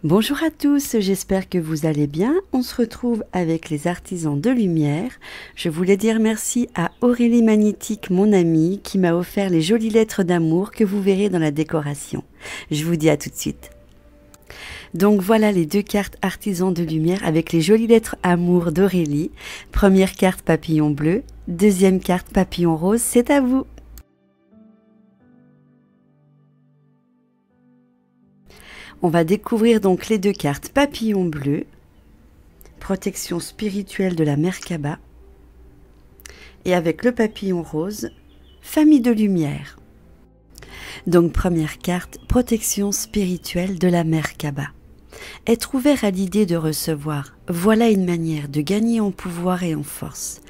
Bonjour à tous, j'espère que vous allez bien. On se retrouve avec les artisans de lumière. Je voulais dire merci à Aurélie Magnétique, mon amie, qui m'a offert les jolies lettres d'amour que vous verrez dans la décoration. Je vous dis à tout de suite. Donc voilà les deux cartes artisans de lumière avec les jolies lettres amour d'Aurélie. Première carte papillon bleu, deuxième carte papillon rose, c'est à vous. On va découvrir donc les deux cartes papillon bleu, protection spirituelle de la Merkaba, et avec le papillon rose, famille de lumière. Donc première carte, protection spirituelle de la Merkaba. Être ouvert à l'idée de recevoir, voilà une manière de gagner en pouvoir et en force,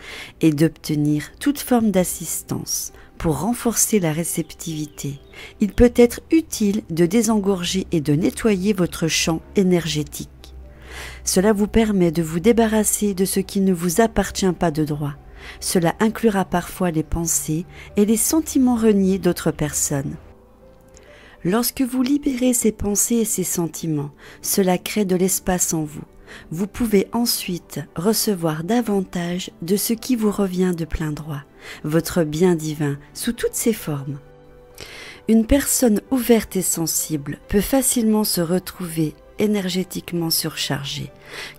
et d'obtenir toute forme d'assistance. Pour renforcer la réceptivité, il peut être utile de désengorger et de nettoyer votre champ énergétique. Cela vous permet de vous débarrasser de ce qui ne vous appartient pas de droit. Cela inclura parfois les pensées et les sentiments reniés d'autres personnes. Lorsque vous libérez ces pensées et ces sentiments, cela crée de l'espace en vous. Vous pouvez ensuite recevoir davantage de ce qui vous revient de plein droit, votre bien divin, sous toutes ses formes. Une personne ouverte et sensible peut facilement se retrouver énergétiquement surchargée,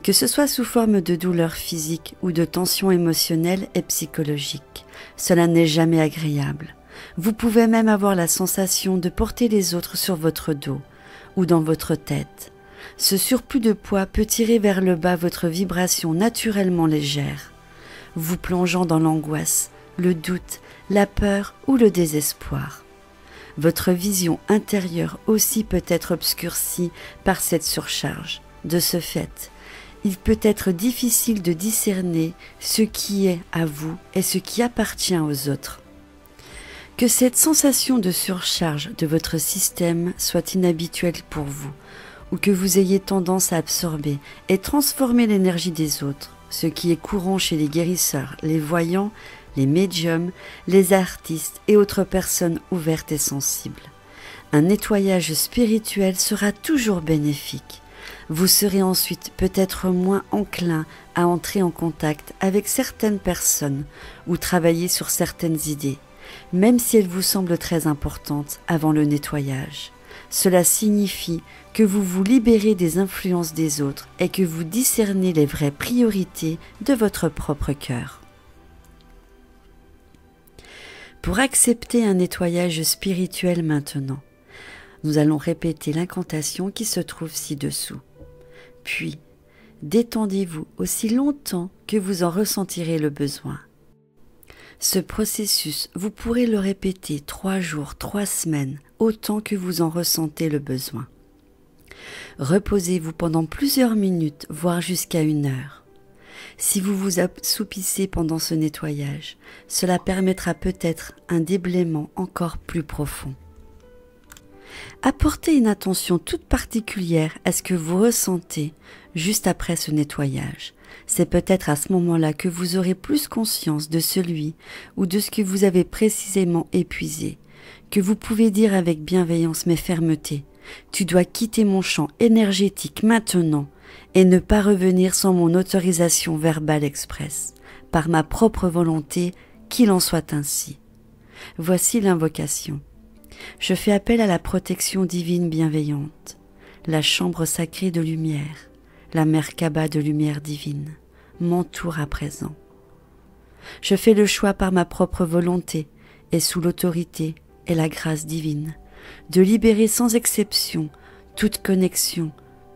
que ce soit sous forme de douleurs physiques ou de tensions émotionnelles et psychologiques. Cela n'est jamais agréable. Vous pouvez même avoir la sensation de porter les autres sur votre dos ou dans votre tête. Ce surplus de poids peut tirer vers le bas votre vibration naturellement légère, vous plongeant dans l'angoisse, le doute, la peur ou le désespoir. Votre vision intérieure aussi peut être obscurcie par cette surcharge. De ce fait, il peut être difficile de discerner ce qui est à vous et ce qui appartient aux autres. Que cette sensation de surcharge de votre système soit inhabituelle pour vous, ou que vous ayez tendance à absorber et transformer l'énergie des autres, ce qui est courant chez les guérisseurs, les voyants, les médiums, les artistes et autres personnes ouvertes et sensibles. Un nettoyage spirituel sera toujours bénéfique. Vous serez ensuite peut-être moins enclin à entrer en contact avec certaines personnes ou travailler sur certaines idées, même si elles vous semblent très importantes avant le nettoyage. Cela signifie que vous vous libérez des influences des autres et que vous discernez les vraies priorités de votre propre cœur. Pour accepter un nettoyage spirituel maintenant, nous allons répéter l'incantation qui se trouve ci-dessous. Puis, détendez-vous aussi longtemps que vous en ressentirez le besoin. Ce processus, vous pourrez le répéter 3 jours, 3 semaines, autant que vous en ressentez le besoin. Reposez-vous pendant plusieurs minutes, voire jusqu'à 1 heure. Si vous vous assoupissez pendant ce nettoyage, cela permettra peut-être un déblaiement encore plus profond. Apportez une attention toute particulière à ce que vous ressentez juste après ce nettoyage. C'est peut-être à ce moment-là que vous aurez plus conscience de celui ou de ce que vous avez précisément épuisé, que vous pouvez dire avec bienveillance mais fermeté. Tu dois quitter mon champ énergétique maintenant et ne pas revenir sans mon autorisation verbale expresse, par ma propre volonté, qu'il en soit ainsi. Voici l'invocation. Je fais appel à la protection divine bienveillante, la chambre sacrée de lumière, la Merkaba de lumière divine, m'entoure à présent. Je fais le choix par ma propre volonté et sous l'autorité et la grâce divine, de libérer sans exception toute connexion,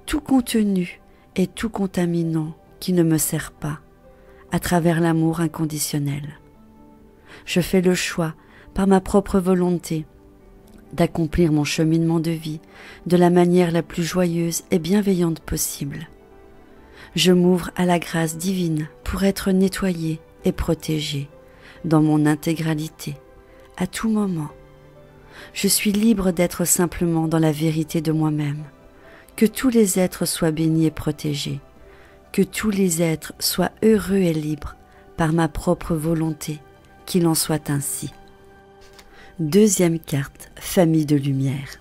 tout contenu et tout contaminant qui ne me sert pas, à travers l'amour inconditionnel. Je fais le choix, par ma propre volonté, d'accomplir mon cheminement de vie de la manière la plus joyeuse et bienveillante possible. Je m'ouvre à la grâce divine pour être nettoyé et protégé dans mon intégralité, à tout moment. Je suis libre d'être simplement dans la vérité de moi-même. Que tous les êtres soient bénis et protégés. Que tous les êtres soient heureux et libres par ma propre volonté, qu'il en soit ainsi. Deuxième carte, famille de lumière.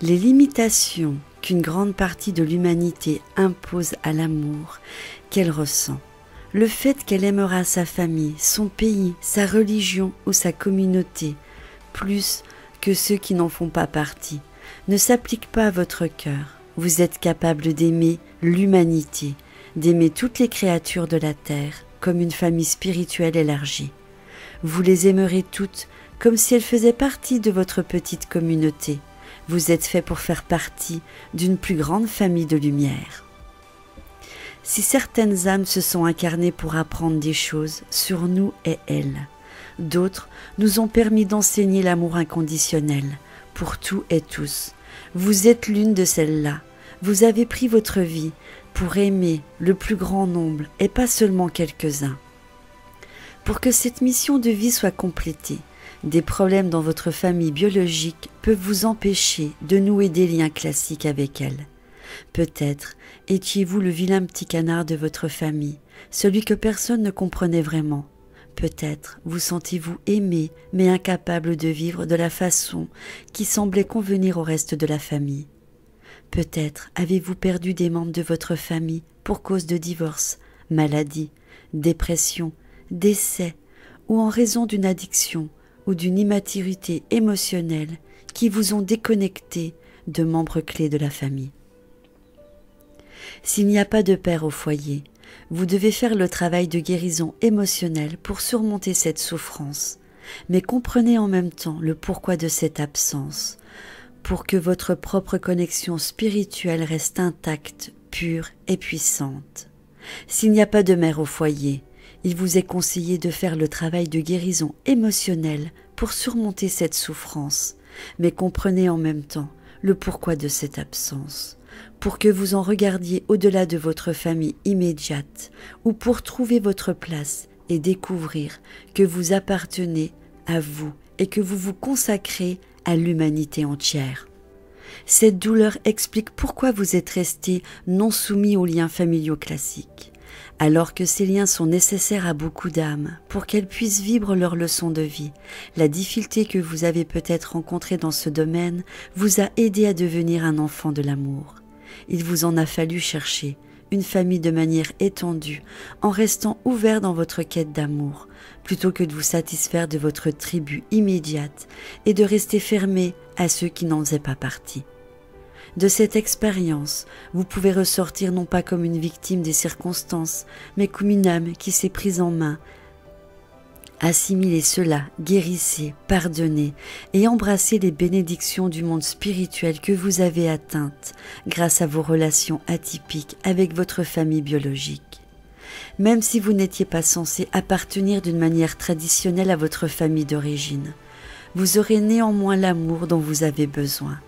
Les limitations qu'une grande partie de l'humanité impose à l'amour qu'elle ressent. Le fait qu'elle aimera sa famille, son pays, sa religion ou sa communauté, plus que ceux qui n'en font pas partie, ne s'applique pas à votre cœur. Vous êtes capable d'aimer l'humanité, d'aimer toutes les créatures de la terre comme une famille spirituelle élargie. Vous les aimerez toutes comme si elles faisaient partie de votre petite communauté. Vous êtes fait pour faire partie d'une plus grande famille de lumière. Si certaines âmes se sont incarnées pour apprendre des choses sur nous et elles, d'autres nous ont permis d'enseigner l'amour inconditionnel pour tout et tous. Vous êtes l'une de celles-là. Vous avez pris votre vie pour aimer le plus grand nombre et pas seulement quelques-uns. Pour que cette mission de vie soit complétée, des problèmes dans votre famille biologique peuvent vous empêcher de nouer des liens classiques avec elle. Peut-être étiez-vous le vilain petit canard de votre famille, celui que personne ne comprenait vraiment. Peut-être vous sentez-vous aimé mais incapable de vivre de la façon qui semblait convenir au reste de la famille. Peut-être avez-vous perdu des membres de votre famille pour cause de divorce, maladie, dépression, décès ou en raison d'une addiction ou d'une immaturité émotionnelle qui vous ont déconnecté de membres clés de la famille. S'il n'y a pas de père au foyer, vous devez faire le travail de guérison émotionnelle pour surmonter cette souffrance, mais comprenez en même temps le pourquoi de cette absence, pour que votre propre connexion spirituelle reste intacte, pure et puissante. S'il n'y a pas de mère au foyer, il vous est conseillé de faire le travail de guérison émotionnelle pour surmonter cette souffrance, mais comprenez en même temps le pourquoi de cette absence, pour que vous en regardiez au-delà de votre famille immédiate ou pour trouver votre place et découvrir que vous appartenez à vous et que vous vous consacrez à l'humanité entière. Cette douleur explique pourquoi vous êtes resté non soumis aux liens familiaux classiques, alors que ces liens sont nécessaires à beaucoup d'âmes pour qu'elles puissent vivre leur leçon de vie. La difficulté que vous avez peut-être rencontrée dans ce domaine vous a aidé à devenir un enfant de l'amour. Il vous en a fallu chercher une famille de manière étendue, en restant ouvert dans votre quête d'amour, plutôt que de vous satisfaire de votre tribu immédiate et de rester fermé à ceux qui n'en faisaient pas partie. De cette expérience, vous pouvez ressortir non pas comme une victime des circonstances, mais comme une âme qui s'est prise en main. Assimilez cela, guérissez, pardonnez et embrassez les bénédictions du monde spirituel que vous avez atteintes grâce à vos relations atypiques avec votre famille biologique. Même si vous n'étiez pas censé appartenir d'une manière traditionnelle à votre famille d'origine, vous aurez néanmoins l'amour dont vous avez besoin.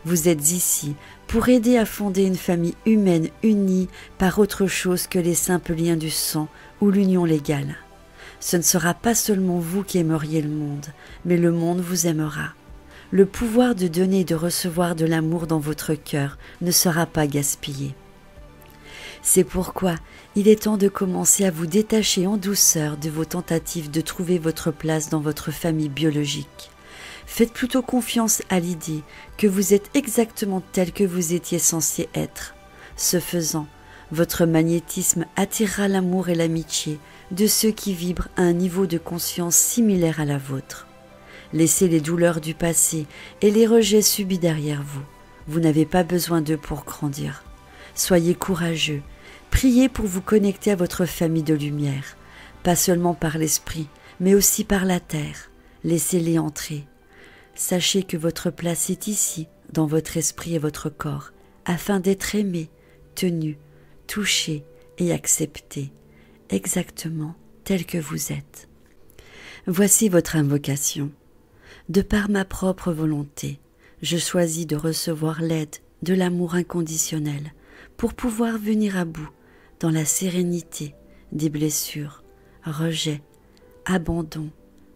Vous êtes ici pour aider à fonder une famille humaine unie par autre chose que les simples liens du sang ou l'union légale. Ce ne sera pas seulement vous qui aimeriez le monde, mais le monde vous aimera. Le pouvoir de donner et de recevoir de l'amour dans votre cœur ne sera pas gaspillé. C'est pourquoi il est temps de commencer à vous détacher en douceur de vos tentatives de trouver votre place dans votre famille biologique. Faites plutôt confiance à l'idée que vous êtes exactement tel que vous étiez censé être. Ce faisant, votre magnétisme attirera l'amour et l'amitié de ceux qui vibrent à un niveau de conscience similaire à la vôtre. Laissez les douleurs du passé et les rejets subis derrière vous. Vous n'avez pas besoin d'eux pour grandir. Soyez courageux. Priez pour vous connecter à votre famille de lumière, pas seulement par l'esprit, mais aussi par la terre. Laissez-les entrer. Sachez que votre place est ici, dans votre esprit et votre corps, afin d'être aimé, tenu, touché et accepté, exactement tel que vous êtes. Voici votre invocation. De par ma propre volonté, je choisis de recevoir l'aide de l'amour inconditionnel pour pouvoir venir à bout dans la sérénité des blessures, rejets, abandon,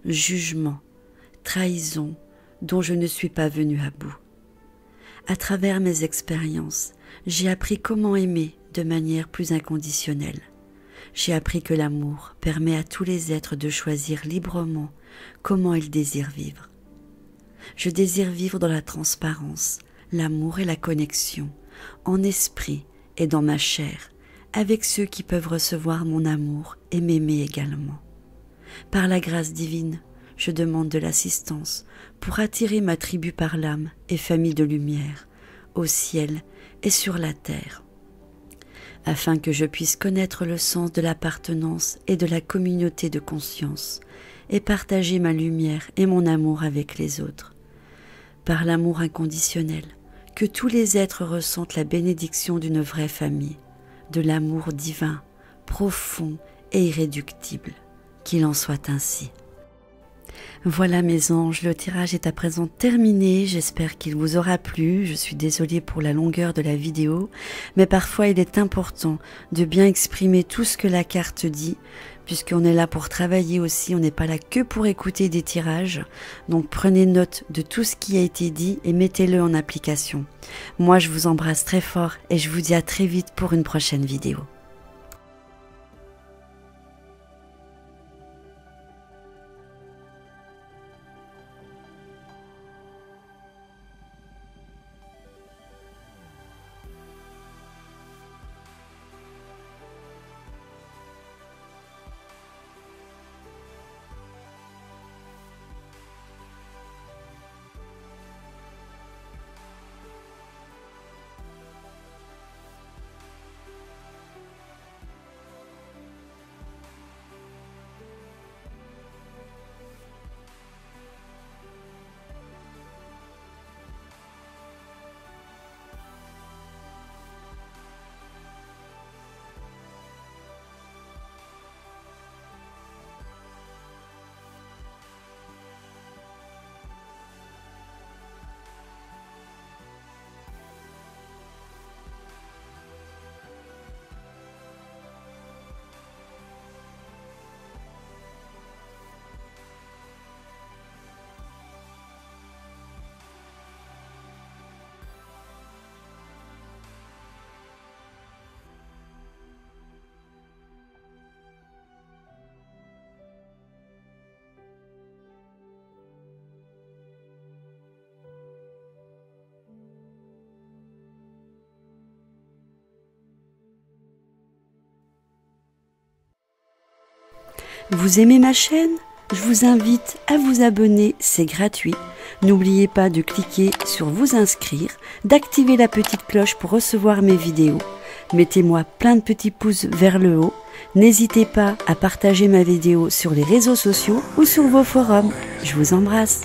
jugement, trahison dont je ne suis pas venu à bout. À travers mes expériences, j'ai appris comment aimer de manière plus inconditionnelle. J'ai appris que l'amour permet à tous les êtres de choisir librement comment ils désirent vivre. Je désire vivre dans la transparence, l'amour et la connexion, en esprit et dans ma chair, avec ceux qui peuvent recevoir mon amour et m'aimer également. Par la grâce divine, je demande de l'assistance pour attirer ma tribu par l'âme et famille de lumière, au ciel et sur la terre, afin que je puisse connaître le sens de l'appartenance et de la communauté de conscience, et partager ma lumière et mon amour avec les autres. Par l'amour inconditionnel, que tous les êtres ressentent la bénédiction d'une vraie famille, de l'amour divin, profond et irréductible. Qu'il en soit ainsi. Voilà mes anges, le tirage est à présent terminé, j'espère qu'il vous aura plu, je suis désolée pour la longueur de la vidéo, mais parfois il est important de bien exprimer tout ce que la carte dit, puisqu'on est là pour travailler aussi, on n'est pas là que pour écouter des tirages, donc prenez note de tout ce qui a été dit et mettez-le en application. Moi je vous embrasse très fort et je vous dis à très vite pour une prochaine vidéo. Vous aimez ma chaîne? Je vous invite à vous abonner, c'est gratuit. N'oubliez pas de cliquer sur vous inscrire, d'activer la petite cloche pour recevoir mes vidéos. Mettez-moi plein de petits pouces vers le haut. N'hésitez pas à partager ma vidéo sur les réseaux sociaux ou sur vos forums. Je vous embrasse.